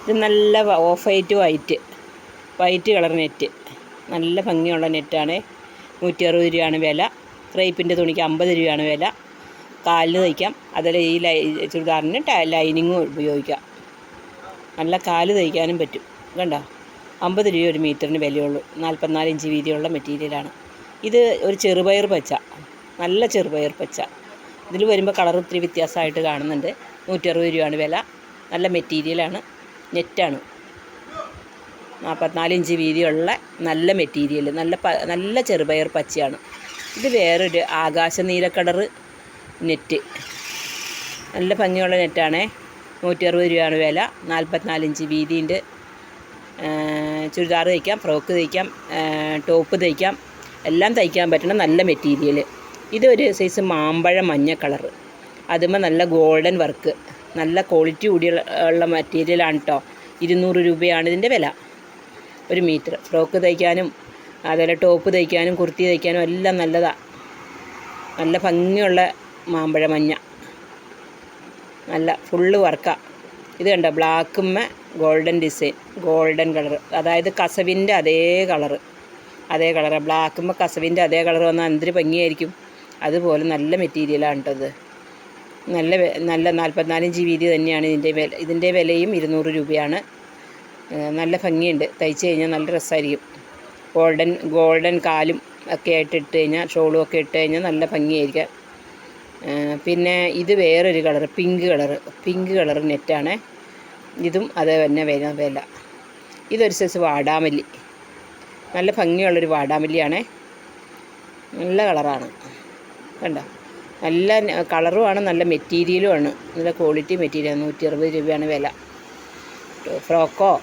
ഇത് നല്ല of white colour net, നല്ല ഭംഗിയുള്ള നെറ്റാണ്. 160 രൂപയാണ് വില. ക്രേപ്പിൻ്റെ തുണിക്ക് 50 രൂപയാണ് വില. കാലിന് തയ്ക്കാം, അതിൽ ഈ ചുരിദാറിന് ലൈനിങ്ങും ഉപയോഗിക്കാം. നല്ല കാല് തയ്ക്കാനും പറ്റും. കണ്ടോ, 50 രൂപ ഒരു മീറ്ററിന് വിലയുള്ളൂ. 44 ഇഞ്ച് വീതിയുള്ള മെറ്റീരിയലാണ്. ഇത് ഒരു ചെറുപയർ പച്ച, നല്ല ചെറുപയർ പച്ച. ഇതിൽ വരുമ്പോൾ കളർ ഇത്തിരി വ്യത്യാസമായിട്ട് കാണുന്നുണ്ട്. 160 രൂപയാണ് വില. നല്ല മെറ്റീരിയലാണ്, നെറ്റാണ്. 44 ഇഞ്ച് വീതിയുള്ള നല്ല മെറ്റീരിയൽ, നല്ല ചെറുപയർ പച്ചയാണ്. ഇത് വേറൊരു ആകാശ നീല കളർ നെറ്റ്, നല്ല ഭംഗിയുള്ള നെറ്റാണേ. 160 രൂപയാണ് വില. 44 ഇഞ്ച് വീതിയുണ്ട്. ചുരിദാർ തയ്ക്കാം, ഫ്രോക്ക് തയ്ക്കാം, ടോപ്പ് തയ്ക്കാം, എല്ലാം തയ്ക്കാൻ പറ്റണം നല്ല മെറ്റീരിയൽ. ഇതൊരു സൈസ് മാമ്പഴ മഞ്ഞ കളറ്, അതുമ്പോൾ നല്ല ഗോൾഡൻ വർക്ക്, നല്ല ക്വാളിറ്റി കൂടിയുള്ള മെറ്റീരിയലാണ് കേട്ടോ. 200 രൂപയാണ് ഇതിൻ്റെ വില ഒരു മീറ്റർ. ഫ്രോക്ക് തയ്ക്കാനും അതുപോലെ ടോപ്പ് തയ്ക്കാനും കുർത്തി തയ്ക്കാനും എല്ലാം നല്ലതാണ്. നല്ല ഭംഗിയുള്ള മാമ്പഴ മഞ്ഞ, നല്ല ഫുള്ള് വർക്കാണ്. ഇത് കണ്ടോ, ബ്ലാക്കുമ്മ ഗോൾഡൻ ഡിസൈൻ, ഗോൾഡൻ കളർ, അതായത് കസവിൻ്റെ അതേ കളറ്. ബ്ലാക്കുമ്മ കസവിൻ്റെ അതേ കളർ വന്നാൽ എന്തൊരു ഭംഗിയായിരിക്കും. അതുപോലെ നല്ല മെറ്റീരിയലാണ് കേട്ടത്. നല്ല 44 ഇഞ്ച് വീതി തന്നെയാണ് ഇതിൻ്റെ വിലയും 200 രൂപയാണ്. നല്ല ഭംഗിയുണ്ട്, തയ്ച്ച് കഴിഞ്ഞാൽ നല്ല രസമായിരിക്കും. ഗോൾഡൻ കാലും ഒക്കെ ആയിട്ട് ഇട്ട് കഴിഞ്ഞാൽ, ഷോളും ഒക്കെ ഇട്ട് കഴിഞ്ഞാൽ നല്ല ഭംഗിയായിരിക്കും. പിന്നെ ഇത് വേറൊരു കളർ, പിങ്ക് കളർ നെറ്റാണ്. ഇതും അത് തന്നെ വില. ഇതൊരു സൈസ് വാടാമല്ലി, നല്ല ഭംഗിയുള്ളൊരു വാടാമല്ലിയാണേ. നല്ല കളറാണ്, കണ്ടോ, നല്ല കളറുമാണ്, നല്ല മെറ്റീരിയലുമാണ്, നല്ല ക്വാളിറ്റി മെറ്റീരിയൽ. 160 രൂപയാണ് വില. ഫ്രോക്കോ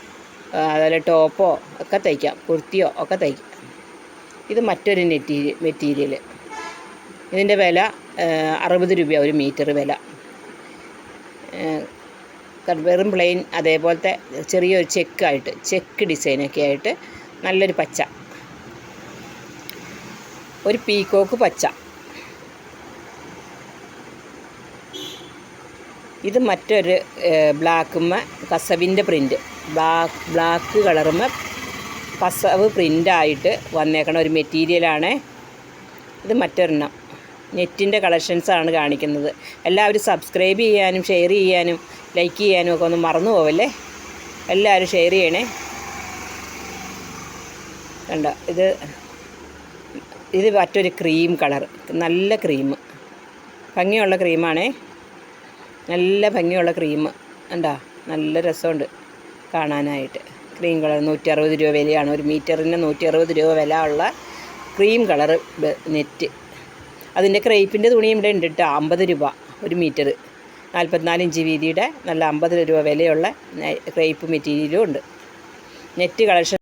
അതുപോലെ ടോപ്പോ ഒക്കെ തയ്ക്കാം, കുർത്തിയോ ഒക്കെ തയ്ക്കാം. ഇത് മറ്റൊരു മെറ്റീരിയൽ. ഇതിൻ്റെ വില 60 രൂപ ഒരു മീറ്റർ വില. വെറും പ്ലെയിൻ, അതേപോലത്തെ ചെറിയൊരു ചെക്ക് ഡിസൈനൊക്കെ ആയിട്ട് നല്ലൊരു പച്ച, ഒരു പീക്കോക്ക് പച്ച. ഇത് മറ്റൊരു ബ്ലാക്കുമ്മ കസവിൻ്റെ പ്രിൻറ്റ്, ബ്ലാക്ക് കളറുമ്മ കസവ് പ്രിൻ്റായിട്ട് വന്നേക്കണ ഒരു മെറ്റീരിയലാണ്. ഇത് മറ്റൊരെണ്ണം. നെറ്റിൻ്റെ കളക്ഷൻസാണ് കാണിക്കുന്നത്. എല്ലാവരും സബ്സ്ക്രൈബ് ചെയ്യാനും ഷെയർ ചെയ്യാനും ലൈക്ക് ചെയ്യാനും ഒക്കെ ഒന്ന് മറന്നു പോവല്ലേ. എല്ലാവരും ഷെയർ ചെയ്യണേ. കണ്ടോ, ഇത് മറ്റൊരു ക്രീം കളർ, നല്ല ക്രീം, ഭംഗിയുള്ള ക്രീമാണേ. നല്ല ഭംഗിയുള്ള ക്രീം കണ്ടോ, നല്ല രസമുണ്ട് കാണാനായിട്ട്. ക്രീം കളർ 160 രൂപ വിലയാണ്. ഒരു മീറ്ററിന് 160 രൂപ വില ഉള്ള ക്രീം കളർ നെറ്റ്. അതിൻ്റെ ക്രേപ്പിൻ്റെ തുണിയും ഇവിടെ ഉണ്ട് കേട്ടോ. 50 രൂപ ഒരു മീറ്റർ. 44 ഇഞ്ച് വീതിയുടെ നല്ല 50 രൂപ വിലയുള്ള ക്രേപ്പ് മെറ്റീരിയലും ഉണ്ട്. Net collection